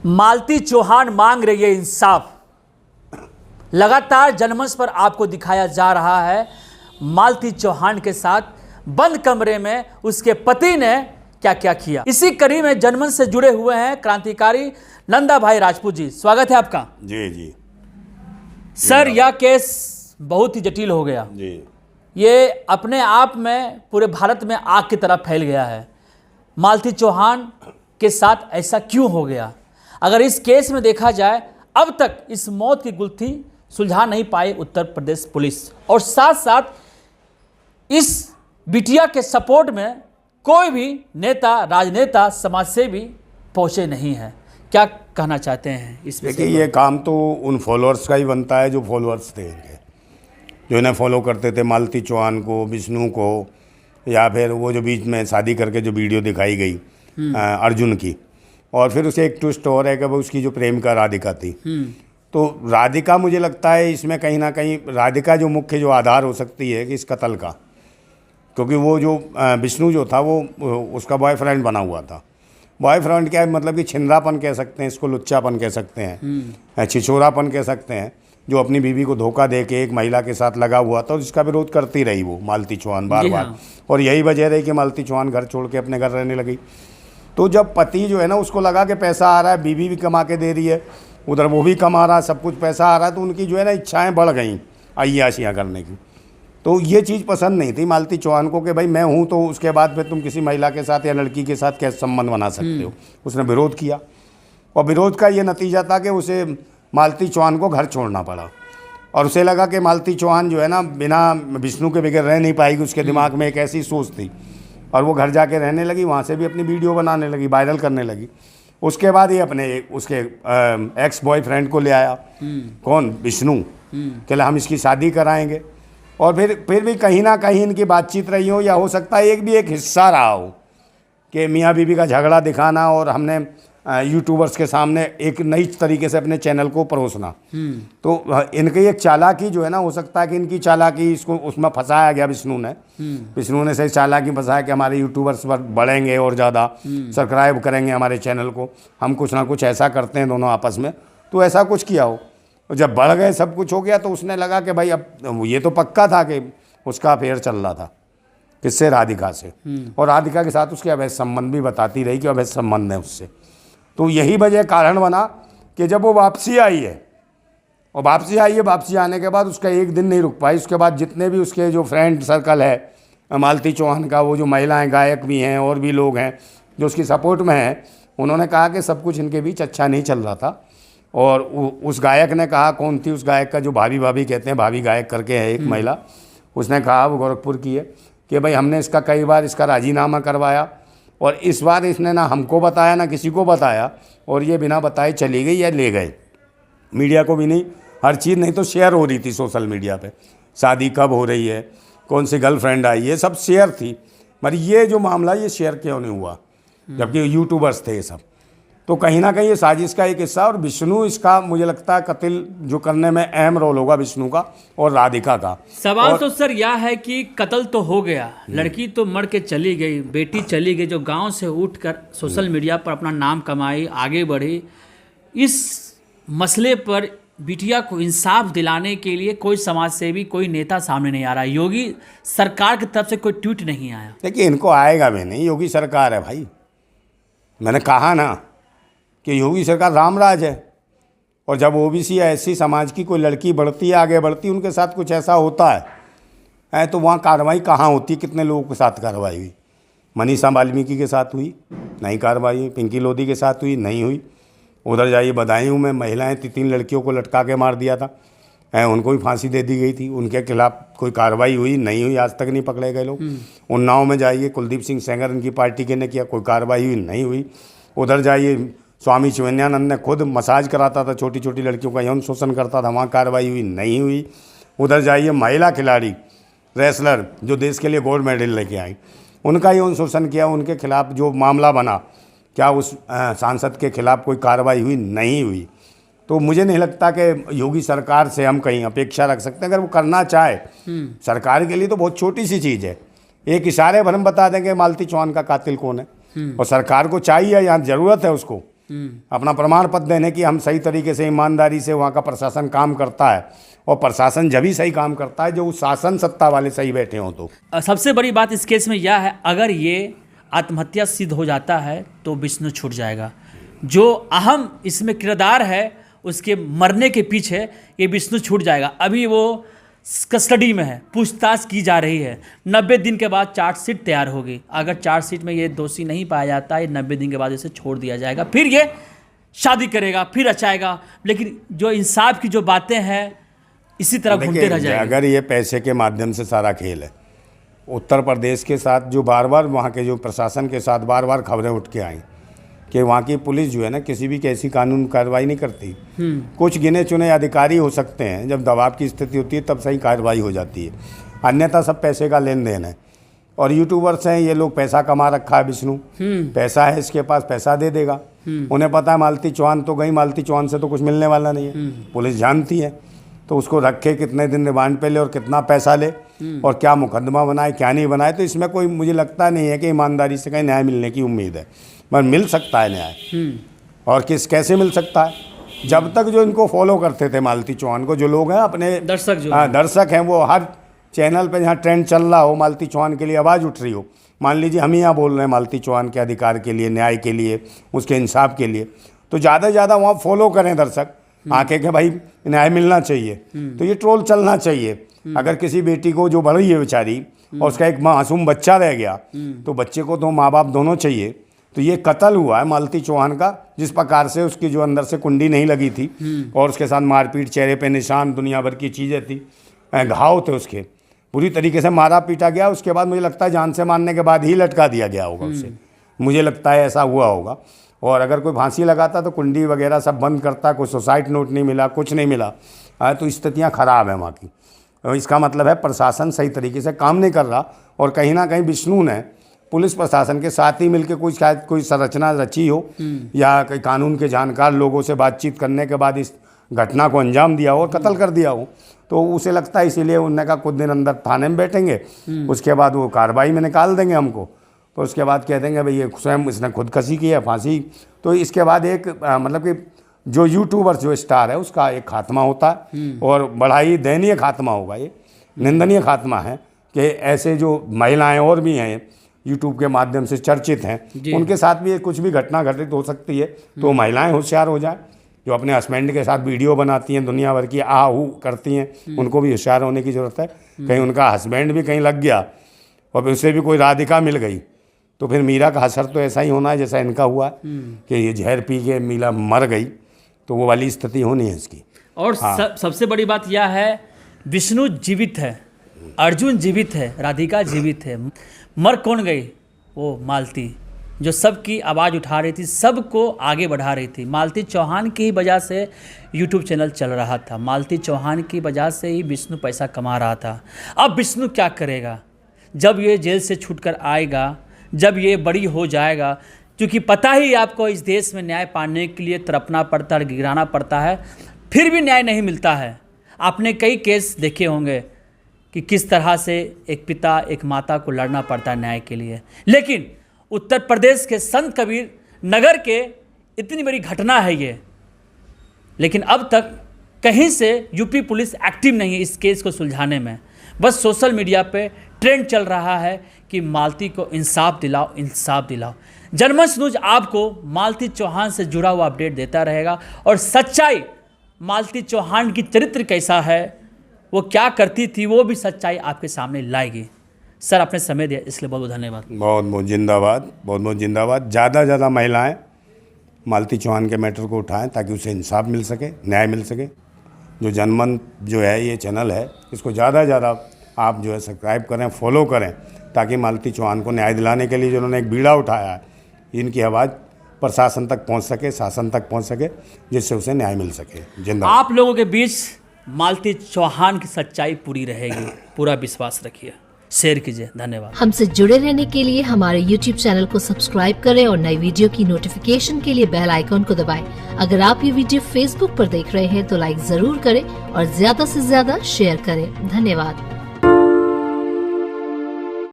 मालती चौहान मांग रही है इंसाफ। लगातार जनमंच पर आपको दिखाया जा रहा है मालती चौहान के साथ बंद कमरे में उसके पति ने क्या क्या किया। इसी कड़ी में जनमंच से जुड़े हुए हैं क्रांतिकारी नंदा भाई राजपूत जी। स्वागत है आपका। जी जी सर, यह केस बहुत ही जटिल हो गया जी। ये अपने आप में पूरे भारत में आग की तरह फैल गया है। मालती चौहान के साथ ऐसा क्यों हो गया? अगर इस केस में देखा जाए, अब तक इस मौत की गुत्थी सुलझा नहीं पाई उत्तर प्रदेश पुलिस, और साथ साथ इस बिटिया के सपोर्ट में कोई भी नेता, राजनेता, समाजसेवी पहुंचे नहीं हैं। क्या कहना चाहते हैं इस देखिए, ये काम तो उन फॉलोअर्स का ही बनता है जो फॉलोअर्स थे इनके, जो इन्हें फॉलो करते थे, मालती चौहान को, विष्णु को, या फिर वो जो बीच में शादी करके जो वीडियो दिखाई गई अर्जुन की, और फिर उसे एक ट्विस्ट और है कि वो उसकी जो प्रेमिका राधिका थी। तो राधिका, मुझे लगता है इसमें कहीं ना कहीं राधिका जो मुख्य जो आधार हो सकती है कि इस कत्ल का, क्योंकि वो जो विष्णु जो था वो उसका बॉयफ्रेंड बना हुआ था। बॉयफ्रेंड क्या है, मतलब कि छिंदरापन कह सकते हैं इसको, लुच्चापन कह सकते हैं, छिछोरापन कह सकते हैं, जो अपनी बीवी को धोखा दे के एक महिला के साथ लगा हुआ था और जिसका विरोध करती रही वो मालती चौहान बार बार। और यही वजह रही कि मालती चौहान घर छोड़ के अपने घर रहने लगी। तो जब पति जो है ना, उसको लगा कि पैसा आ रहा है, बीवी भी कमा के दे रही है, उधर वो भी कमा रहा है, सब कुछ पैसा आ रहा है, तो उनकी जो है ना इच्छाएं बढ़ गई अय्याशियाँ करने की। तो ये चीज़ पसंद नहीं थी मालती चौहान को कि भाई मैं हूँ तो उसके बाद फिर तुम किसी महिला के साथ या लड़की के साथ कैसे संबंध बना सकते हो। उसने विरोध किया और विरोध का ये नतीजा था कि उसे मालती चौहान को घर छोड़ना पड़ा। और उसे लगा कि मालती चौहान जो है ना बिना विष्णु के बगैर रह नहीं पाएगी। उसके दिमाग में एक ऐसी सोच थी और वो घर जाके रहने लगी, वहाँ से भी अपनी वीडियो बनाने लगी, वायरल करने लगी। उसके बाद ये अपने उसके एक्स बॉयफ्रेंड को ले आया, कौन, विष्णु, कि हम इसकी शादी कराएंगे। और फिर भी कहीं ना कहीं इनकी बातचीत रही हो, या हो सकता है एक हिस्सा रहा हो कि मियाँ बीवी का झगड़ा दिखाना और हमने यूट्यूबर्स के सामने एक नई तरीके से अपने चैनल को परोसना। तो इनकी एक चालाकी जो है ना, हो सकता है कि इनकी चालाकी इसको उसमें फंसाया गया विष्णु ने सही चालाकी फंसाया कि हमारे यूट्यूबर्स बढ़ेंगे और ज़्यादा सब्सक्राइब करेंगे हमारे चैनल को, हम कुछ ना कुछ ऐसा करते हैं दोनों आपस में। तो ऐसा कुछ किया हो, जब बढ़ गए, सब कुछ हो गया, तो उसने लगा कि भाई अब ये तो पक्का था कि उसका अफेयर चल रहा था किससे, राधिका से, और राधिका के साथ उसके अवैध संबंध भी बताती रही कि अवैध संबंध है उससे। तो यही वजह कारण बना कि जब वो वापसी आई है, और वापसी आने के बाद उसका एक दिन नहीं रुक पाई। उसके बाद जितने भी उसके जो फ्रेंड सर्कल है मालती चौहान का, वो जो महिलाएं गायक भी हैं और भी लोग हैं जो उसकी सपोर्ट में हैं, उन्होंने कहा कि सब कुछ इनके बीच अच्छा नहीं चल रहा था। और उस गायक ने कहा, कौन थी उस गायक का जो भाभी कहते हैं, भाभी गायक करके है एक महिला, उसने कहा, वो गोरखपुर की है, कि भाई हमने इसका कई बार इसका राजीनामा करवाया और इस बार इसने ना हमको बताया ना किसी को बताया, और ये बिना बताए चली गई या ले गए। मीडिया को भी नहीं, हर चीज़ नहीं तो शेयर हो रही थी सोशल मीडिया पे, शादी कब हो रही है, कौन सी गर्लफ्रेंड आई, ये सब शेयर थी। मगर ये जो मामला, ये शेयर क्यों नहीं हुआ, जबकि यूट्यूबर्स थे ये सब। तो कहीं ना कहीं ये साजिश का एक हिस्सा, और विष्णु इसका मुझे लगता है कत्ल जो करने में अहम रोल होगा विष्णु का और राधिका का। सवाल तो सर यह है कि कत्ल तो हो गया, लड़की तो मर के चली गई, बेटी चली गई, जो गांव से उठकर सोशल मीडिया पर अपना नाम कमाई, आगे बढ़ी। इस मसले पर बिटिया को इंसाफ दिलाने के लिए कोई समाजसेवी, कोई नेता सामने नहीं आ रहा। योगी सरकार की तरफ से कोई ट्वीट नहीं आया। देखिए, इनको आएगा भी नहीं, योगी सरकार है भाई। मैंने कहा ना कि योगी सरकार रामराज है, और जब ओबीसी या एससी समाज की कोई लड़की बढ़ती है, आगे बढ़ती है, उनके साथ कुछ ऐसा होता है तो वहाँ कार्रवाई कहाँ होती है? कितने लोगों के साथ कार्रवाई हुई? मनीषा वाल्मीकि के साथ हुई, नहीं कार्रवाई हुई। पिंकी लोधी के साथ हुई, नहीं हुई। उधर जाइए बदायूं में महिलाएं 3 लड़कियों को लटका के मार दिया था, उनको भी फांसी दे दी गई थी, उनके खिलाफ कोई कार्रवाई हुई, नहीं हुई, आज तक नहीं पकड़े गए लोग। उन्नाव में जाइए, कुलदीप सिंह सेंगर इनकी पार्टी के ने किया, कोई कार्रवाई हुई, नहीं हुई। उधर जाइए, स्वामी चिन्मयानंद ने खुद मसाज कराता था, छोटी छोटी लड़कियों का यौन शोषण करता था, वहाँ कार्रवाई हुई, नहीं हुई। उधर जाइए, महिला खिलाड़ी रेसलर जो देश के लिए गोल्ड मेडल लेके आई, उनका यौन शोषण किया, उनके खिलाफ जो मामला बना, क्या उस सांसद के खिलाफ कोई कार्रवाई हुई? नहीं हुई। तो मुझे नहीं लगता कि योगी सरकार से हम कहीं अपेक्षा रख सकते हैं। अगर वो करना चाहे, सरकार के लिए तो बहुत छोटी सी चीज़ है, एक इशारे भर हम बता देंगे मालती चौहान का कातिल कौन है। और सरकार को चाहिए, यहाँ ज़रूरत है उसको अपना प्रमाण पत्र देने कि हम सही तरीके से ईमानदारी से वहाँ का प्रशासन काम करता है, और प्रशासन जब भी सही काम करता है जो उस शासन सत्ता वाले सही बैठे हों। तो सबसे बड़ी बात इस केस में यह है, अगर ये आत्महत्या सिद्ध हो जाता है तो विष्णु छूट जाएगा। जो अहम इसमें किरदार है उसके मरने के पीछे ये विष्णु छूट जाएगा। अभी वो कस्टडी में है, पूछताछ की जा रही है। 90 दिन के बाद चार्जशीट तैयार होगी। अगर चार्जशीट में ये दोषी नहीं पाया जाता है, 90 दिन के बाद इसे छोड़ दिया जाएगा। फिर ये शादी करेगा, फिर रचाएगा। लेकिन जो इंसाफ की जो बातें हैं इसी तरह घूमते रह जाएंगे। अगर ये पैसे के माध्यम से सारा खेल है, उत्तर प्रदेश के साथ जो बार बार वहाँ के जो प्रशासन के साथ बार बार खबरें उठ के आई कि वहाँ की पुलिस जो है ना किसी भी कैसी कानून कार्रवाई नहीं करती। कुछ गिने चुने अधिकारी हो सकते हैं, जब दबाव की स्थिति होती है तब सही कार्रवाई हो जाती है, अन्यथा सब पैसे का लेन देन है। और यूट्यूबर्स हैं ये लोग, पैसा कमा रखा है विष्णु, पैसा है इसके पास, पैसा दे देगा। उन्हें पता है मालती चौहान तो गई, मालती चौहान से तो कुछ मिलने वाला नहीं है, पुलिस जानती है। तो उसको रखे, कितने दिन रिमांड पे ले और कितना पैसा ले और क्या मुकदमा बनाए क्या नहीं बनाए, तो इसमें कोई मुझे लगता नहीं है कि ईमानदारी से कहीं न्याय मिलने की उम्मीद है। पर मिल सकता है न्याय, और कैसे मिल सकता है? जब तक जो इनको फॉलो करते थे मालती चौहान को, जो लोग हैं अपने दर्शक जो दर्शक हैं, वो हर चैनल पे जहाँ ट्रेंड चल रहा हो, मालती चौहान के लिए आवाज़ उठ रही हो, मान लीजिए हम ही यहाँ बोल रहे हैं मालती चौहान के अधिकार के लिए, न्याय के लिए, उसके इंसाफ के लिए, तो ज़्यादा से ज़्यादा वहाँ फॉलो करें दर्शक आके कि भाई न्याय मिलना चाहिए। तो ये ट्रोल चलना चाहिए। अगर किसी बेटी को जो बढ़ी है बेचारी और उसका एक मासूम बच्चा रह गया, तो बच्चे को तो माँ बाप दोनों चाहिए। तो ये कत्ल हुआ है मालती चौहान का, जिस प्रकार से उसकी जो अंदर से कुंडी नहीं लगी थी और उसके साथ मारपीट, चेहरे पे निशान, दुनिया भर की चीज़ें थी, घाव थे उसके, पूरी तरीके से मारा पीटा गया। उसके बाद मुझे लगता है जान से मारने के बाद ही लटका दिया गया होगा उसे, मुझे लगता है ऐसा हुआ होगा। और अगर कोई फांसी लगाता तो कुंडी वगैरह सब बंद करता, कोई सुसाइड नोट नहीं मिला, कुछ नहीं मिला। तो स्थितियाँ ख़राब हैं वहाँ की। इसका मतलब है प्रशासन सही तरीके से काम नहीं कर रहा, और कहीं ना कहीं विष्णु ने पुलिस प्रशासन के साथ ही मिलकर कोई शायद कोई संरचना रची हो, या कई कानून के जानकार लोगों से बातचीत करने के बाद इस घटना को अंजाम दिया हो और कत्ल कर दिया हो। तो उसे लगता है इसीलिए उन्होंने कहा कुछ दिन अंदर थाने में बैठेंगे, उसके बाद वो कार्रवाई में निकाल देंगे हमको, तो उसके बाद कह देंगे भाई ये स्वयं इसने खुदकशी की है, फांसी। तो इसके बाद एक मतलब कि जो यूट्यूबर जो स्टार है उसका एक खात्मा होता है, और बड़ा ही दयनीय खात्मा होगा, ये निंदनीय खात्मा है कि ऐसे जो महिलाएं और भी हैं यूट्यूब के माध्यम से चर्चित हैं, उनके साथ भी कुछ भी घटना घटित हो सकती है। तो महिलाएं होशियार हो जाए, जो अपने हस्बैंड के साथ वीडियो बनाती हैं, दुनिया भर की आहू करती हैं, उनको भी होशियार होने की ज़रूरत है। कहीं उनका हस्बैंड भी कहीं लग गया और फिर उसे भी कोई राधिका मिल गई, तो फिर मीरा का असर तो ऐसा ही होना है जैसा इनका हुआ कि ये जहर पी के मीरा मर गई, तो वो वाली स्थिति होनी है इसकी। और सबसे बड़ी बात यह है, विष्णु जीवित है, अर्जुन जीवित है, राधिका जीवित है, मर कौन गई? वो मालती, जो सबकी आवाज़ उठा रही थी, सबको आगे बढ़ा रही थी। मालती चौहान की ही वजह से यूट्यूब चैनल चल रहा था, मालती चौहान की वजह से ही विष्णु पैसा कमा रहा था। अब विष्णु क्या करेगा जब ये जेल से छूटकर आएगा, जब ये बड़ी हो जाएगा? क्योंकि पता ही आपको इस देश में न्याय पाने के लिए तड़पना पड़ता है, गिराना पड़ता है, फिर भी न्याय नहीं मिलता है। आपने कई केस देखे होंगे कि किस तरह से एक पिता एक माता को लड़ना पड़ता है न्याय के लिए। लेकिन उत्तर प्रदेश के संत कबीर नगर के इतनी बड़ी घटना है ये, लेकिन अब तक कहीं से यूपी पुलिस एक्टिव नहीं है इस केस को सुलझाने में। बस सोशल मीडिया पे ट्रेंड चल रहा है कि मालती को इंसाफ दिलाओ, इंसाफ दिलाओ। जनमंच न्यूज आपको मालती चौहान से जुड़ा हुआ अपडेट देता रहेगा, और सच्चाई मालती चौहान की चरित्र कैसा है, वो क्या करती थी, वो भी सच्चाई आपके सामने लाएगी। सर, आपने समय दिया इसलिए बहुत बहुत धन्यवाद। बहुत बहुत जिंदाबाद, बहुत बहुत जिंदाबाद। ज़्यादा से ज़्यादा महिलाएं मालती चौहान के मैटर को उठाएं ताकि उसे इंसाफ मिल सके, न्याय मिल सके। जो जनमंच जो है ये चैनल है, इसको ज़्यादा से ज़्यादा आप जो है सब्सक्राइब करें, फॉलो करें, ताकि मालती चौहान को न्याय दिलाने के लिए जिन्होंने एक बीड़ा उठाया है, इनकी आवाज़ प्रशासन तक पहुंच सके, शासन तक पहुंच सके, जिससे उसे न्याय मिल सके। जिंदाबाद। आप लोगों के बीच मालती चौहान की सच्चाई पूरी रहेगी, पूरा विश्वास रखिए, शेयर कीजिए। धन्यवाद। हमसे जुड़े रहने के लिए हमारे YouTube चैनल को सब्सक्राइब करें और नई वीडियो की नोटिफिकेशन के लिए बेल आइकॉन को दबाएं। अगर आप ये वीडियो Facebook पर देख रहे हैं तो लाइक जरूर करें और ज्यादा से ज्यादा शेयर करें। धन्यवाद।